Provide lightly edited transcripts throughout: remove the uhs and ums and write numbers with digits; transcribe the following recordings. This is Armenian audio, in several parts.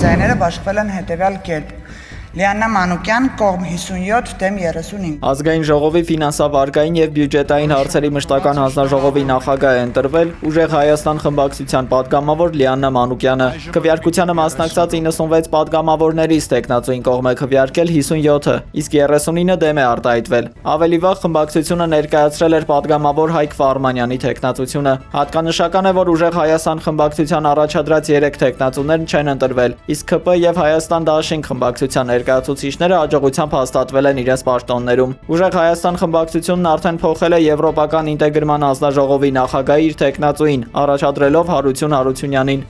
ձայները բաշխվել են հետևյալ կերպ. Լիաննա Մանուկյան կողմ 57 դեմ 35։ Ազգային ժողովի ֆինանսավարկային եւ բյուջետային հարցերի մշտական հանձնաժողովի նախագահ է ընտրվել Ուժեղ Հայաստան խմբակցության պատգամավոր Լիաննա Մանուկյանը։ Քվեարկությանը մասնակցած 96 պատգամավորներից տեխնացուին կողմ է քվեարկել 57-ը, իսկ 39-ը դեմ է արտահայտվել։ Ավելի վաղ խմբակցությունը ներկայացրել էր պատգամավոր Հայկ Ֆարմանյանի տեխնացությունը։ Հատկանշական է, որ Ուժեղ Հայաստան խմբակցության առաջադրած 3 տեխնացուներն չեն ընտրվել, իսկ ՔՊ եւ Հայաստան Դաշինք խմբակցության ներկայացուցիչները հաջողությամբ հաստատվել են իրենց պաշտոններում։ Ուժեղ Հայաստան խմբակցությունն արդեն փոխել է Եվրոպական ինտեգրման հանձնաժողովի նախագահի իր տեխնացուին, առաջադրելով Հարություն Հարությունյանին։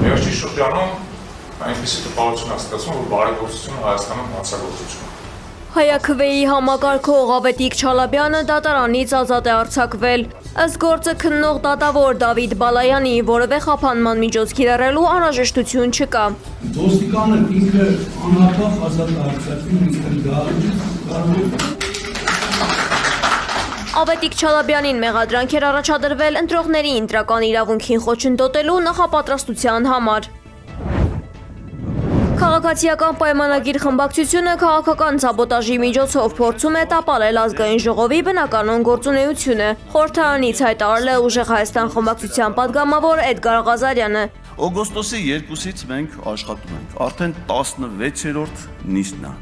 Վերջին շրջանում այնպիսի տպավորություն է ստացվում, որ բարեգործությունը Հայաստանում հանցագործություն է։ Հայաքվեի համակարգող Ավետիք Չալաբյանը դատարանից ազատ է արձակվել։ Ըստ գործը քննող դատավոր Դավիթ Բալայանի որևէ խափանման միջոց կիրառելու անհրաժեշտություն չկա։ Ոստիկանը ինքը անհապաղ ազատ է արձակվում, Ավետիք Չալաբյանին մեղադրանք էր առաջադրվել ընտրողների ընտրական իրավունքին խոչընդոտելու նախապատրաստության համար։ Քաղաքացիական պայմանագիր խմբակցությունը քաղաքական սաբոտաժի միջոցով փորձում է տապալել ազգային ժողովի բնականոն գործունեությունը։ Խորհրդարանից հայտարարել է Ուժեղ Հայաստան խմբակցության պատգամավոր Էդգար Ղազարյանը։ Օգոստոսի 2-ից մենք աշխատում ենք, արդեն 16-րդ նիստն է։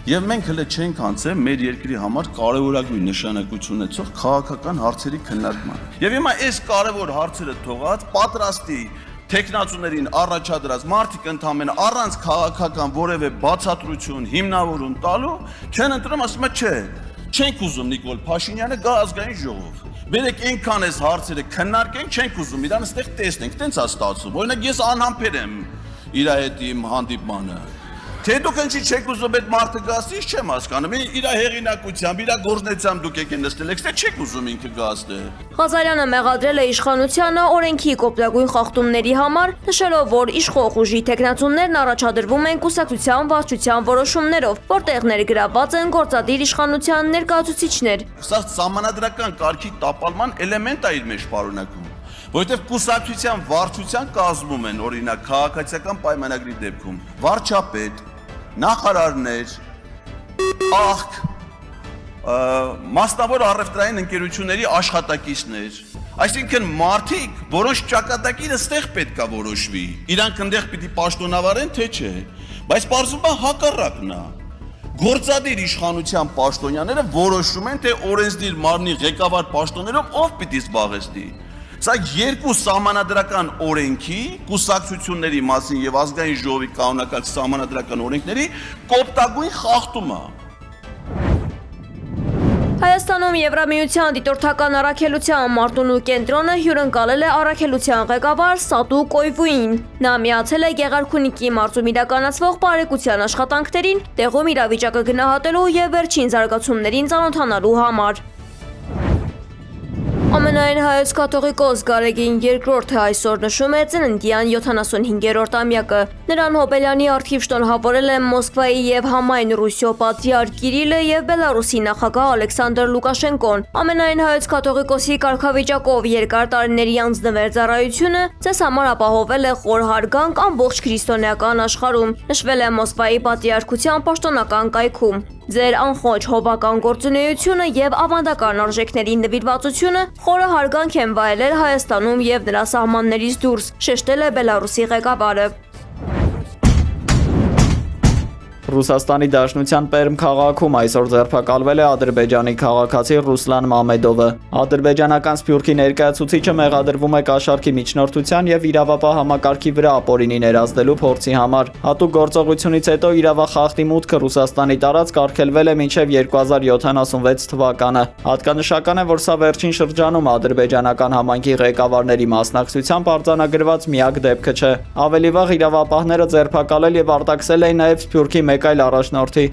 Եվ մենք հələ չենք անցել մեր երկրի համար կարևորագույն նշանակություն ունեցող քաղաքական հարցերի քննարկման։ Եվ հիմա այս կարևոր հարցերը թողած պատրաստի տեխնացուներին առաջադրած մարդիկ ընդամենը առանց քաղաքական որևէ բացատրություն, հիմնավորում տալու չեն ընտրում, ասում է չէ, չենք ուզում Նիկոլ Փաշինյանը գա ազգային ժողով։ Բերեք այնքան այս հարցերը քննարկենք, չենք ուզում իրան այստեղ տեսնենք, տենց է ստացվում։ Օրինակ ես անհամբեր եմ իր հետ իմ հանդիպմանը։ Թե դուք ինչի չեք ուզում այդ մարդը գասի, չեմ հասկանում։ Իր հեղինակությամբ, իր գործնեությամբ դուք եք նստել, եք չեք ուզում ինքը գասը։ Ղազարյանը մեղադրել է իշխանությանը օրենքի կոպտագույն խախտումների համար, նշելով, որ իշխող ուժի տեխնացուներն առաջադրվում են կուսակցության վարչության որոշումներով, որտեղ ներգրավված են գործադիր իշխանության ներկայացուցիչներ։ Սա սահմանադրական կարգի տապալման էլեմենտ է իր մեջ պարունակում։ Որովհետև կուսակցության վարչության կազմում են օրինակ քաղաքացիական պայմանագրի դեպքում վարչապետ, նախարարներ, աղք, մասնավոր առևտրային ընկերությունների աշխատակիցներ, այսինքն մարդիկ, որոնց ճակատագիրը ստեղ պետք է որոշվի, իրանք ընդեղ պիտի պաշտոնավարեն, թե չէ, բայց պարզվում է հակառակն է։ Գործադիր իշխանության պաշտոնյաները որոշում են, թե օրենսդիր մարմնի ղեկավար պաշտոններով ով պիտի զբաղեցնի։ Սա երկու սահմանադրական օրենքի, կուսակցությունների մասին եւ ազգային ժողովի կանոնակարգ սահմանադրական օրենքների կոպտագույն խախտում է։ Հայաստանում Եվրամիության դիտորդական առաքելության Մարտունու կենտրոնը հյուրընկալել է առաքելության ղեկավար Սատու Կոյվուին։ Նա միացել է Գեղարքունիքի մարզում իրականացվող բարեկության աշխատանքներին, տեղում իրավիճակը գնահատելու եւ վերջին զարգացումներին ծանոթանալու համար։ Ամենայն հայոց կաթողիկոս Գարեգին II-ը այսօր նշում է ծննդյան 75-րդ ամյակը։ Նրան Հոբելյանի արխիվ շնորհավորել են Մոսկվայի եւ Համայն Ռուսիո պատրիարք Կիրիլը եւ Բելարուսի նախագահ Ալեքսանդր Լուկաշենկոն։ Ամենայն հայոց կաթողիկոսի կարգավիճակով երկար տարիների անձնվեր ծառայությունը ձեզ համար ապահովել է խոր հարգանք ամբողջ քրիստոնեական աշխարհում, նշվել է Մոսկվայի պատրիարքության պաշտոնական կայքում։ Ձեր անխոչ հովական գործունեությունը եւ ավանդական արժեքների նվիրվածությունը խորը հարգանք են վայելել Հայաստանում եւ նրա սահմաններից դուրս, շեշտել է Բելարուսի ղեկավարը։ Ռուսաստանի Դաշնության Պերմ քաղաքում այսօր ձերբակալվել է Ադրբեջանի քաղաքացի Ռուսլան Մամեդովը։ Ադրբեջանական Սփյուռքի ներկայացուցիչը մեղադրվում է կաշառքի միջնորդության եւ իրավապահ համակարգի վրա ապօրինի ներազդելու փորձի համար։ Հատուկ գործողությունից հետո իրավախախտի մուտքը Ռուսաստանի տարածք արգելվել է մինչև 2076 թվականը։ Հատկանշական է, որ սա վերջին շրջանում ադրբեջանական համայնքի ղեկավարների մասնակցությամբ արձանագրված միակ դեպքը չէ։ Ավելի վաղ իրավապահները ձերբակալել եւ արտաքսել էին նաեւ Սփյուռքի մեկ այլ առաջնորդի։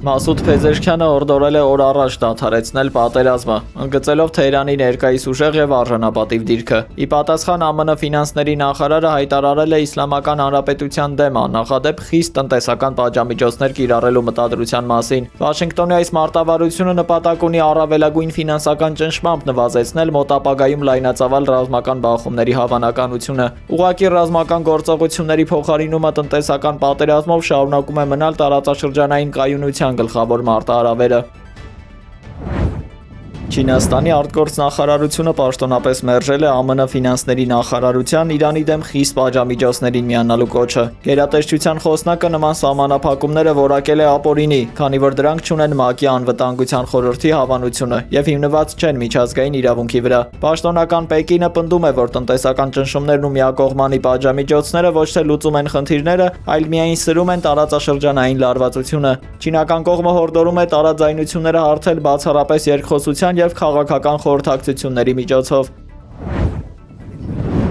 Մասուդ Փեզեշքյանը օրդորել է օր առաջ դադարեցնել պատերազմը, ընդգծելով Թեհրանի ներկայիս ուժեղ եւ արժանապատիվ դիրքը։ Ի պատասխան ԱՄՆ ֆինանսների նախարարը հայտարարել է Իսլամական Հանրապետության դեմ աննախադեպ խիստ տնտեսական պատժամիջոցներ կիրառելու մտադրության մասին։ Վաշինգտոնի այս մարտավարությունը նպատակ ունի առավելագույն ֆինանսական ճնշմամբ նվազեցնել մոտ ապագայում լայնածավալ ռազմական բախումների հավանականությունը։ Ուղղակի ռազմական գործողությունների փոխարինումը տնտեսական պատերազմով շարունակում է մնալ տարածաշրջանային կայունության գլխավոր մարտահրավերը։ Չինաստանի արտգործնախարարությունը պաշտոնապես մերժել է ԱՄՆ ֆինանսների նախարարության Իրանի դեմ խիստ պատժամիջոցներին միանալու կոչը։ Գերատեսչության խոսնակը նման սահմանափակումները որակել է ապօրինի, քանի որ դրանք չունեն ՄԱԿ-ի անվտանգության խորհրդի հավանությունը եւ հիմնված չեն միջազգային իրավունքի վրա։ Պաշտոնական Պեկինը պնդում է, որ տնտեսական ճնշումներն ու միակողմանի պատժամիջոցները ոչ թե լուծում են խնդիրները, այլ միայն սրում են տարածաշրջանային լարվածությունը։ Չինական կողմը հորդորում է տարաձայնությունները հարթել բացառապես երկխոսության եւ քաղաքական խորհրդակցությունների միջոցով։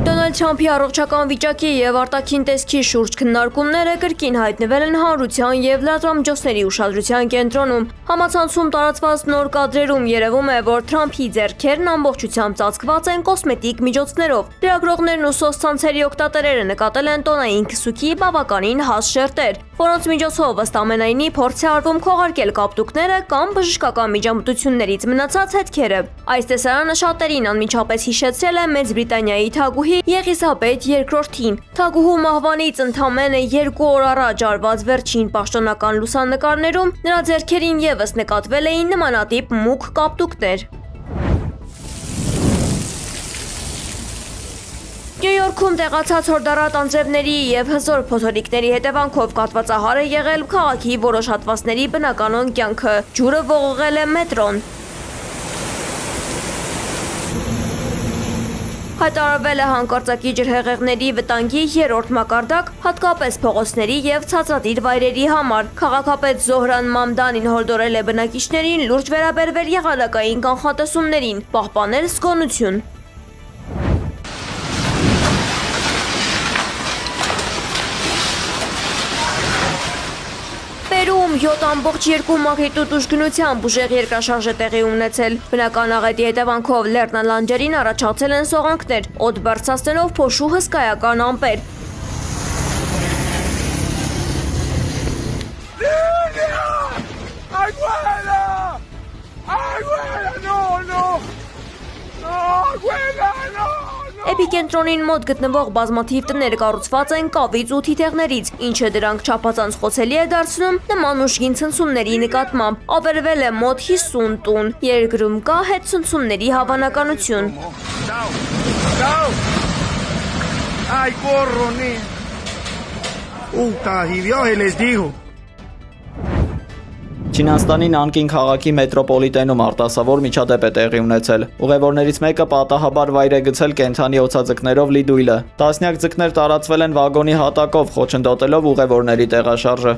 Դոնալդ Թրամփի առողջական վիճակի եւ արտաքին տեսքի շուրջ քննարկումները կրկին հայտնվել են հանրության եւ լրատվամիջոցների ուշադրության կենտրոնում։ Համացանցում տարածված նոր կադրերում երևում է, որ Թրամփի ձեռքերն ամբողջությամբ ծածկված են կոսմետիկ միջոցներով։ Լրագրողներն ու սոցցանցերի օգտատերերը նկատել են տոնային քսուքի բավականին հաստ շերտեր, որոնց միջոցով ըստ ամենայնի փորձ է արվում քողարկել կապտուկները կամ բժշկական միջամտություններից մնացած հետքերը։ Այս տեսարանը շատերին անմիջապես հիշեցրել է Մեծ Բրիտանիայի թագուհի Եղիսաբեթ II-ին։ Թագուհու մահվանից ընդամենը 2 օր առաջ արված վերջին պաշտոնական լուսանկարներում նրա ձեռքերին եւս նկատվել էին նմանատիպ մուգ կապտուկներ։ Նյու Յորքում տեղացած հորդառատ անձրևների եւ հզոր փոթորիկների հետևանքով կաթվածահար է եղել քաղաքի որոշ հատվածների բնականոն կյանքը։ Ջուրը ողողել է մետրոն։ Հայտարարվել է հանկարծակի ջրհեղեղների վտանգի 3-րդ մակարդակ, հատկապես փողոցների եւ ցածրադիր վայրերի համար։ Քաղաքապետ Զոհրան Մամդանին հորդորել է բնակիչներին լուրջ վերաբերվել եղանակային կանխատեսումներին, պահպանել զգոնություն։ Պերուում 7.2 մագնիտուդ ուժգնությամբ ուժեղ երկրաշարժ է տեղի ունեցել։ Բնական աղետի հետևանքով լեռնալանջերին առաջացել են սողանքներ, օդ բարձրացնելով փոշու հսկայական ամպեր։ Էպիկենտրոնին մոտ գտնվող բազմաթիվ տներ կառուցված են կավից ու թիթեղներից, ինչը դրանք չափազանց է դարձնում նման ուժգին ցնցումների նկատմամբ։ Ավերվել է մոտ 50 տուն։ Երկրում կա հետցնցումների հավանականություն։ Ay, corro, les digo. Չինաստանի Նանկին քաղաքի մետրոպոլիտենում արտասովոր միջադեպ է տեղի ունեցել։ Ուղևորներից մեկը պատահաբար վայր է գցել կենդանի օձաձկներով լի դույլը։ Տասնյակ ձկներ տարածվել են վագոնի հատակով, խոչընդոտելով ուղևորների տեղաշարժը։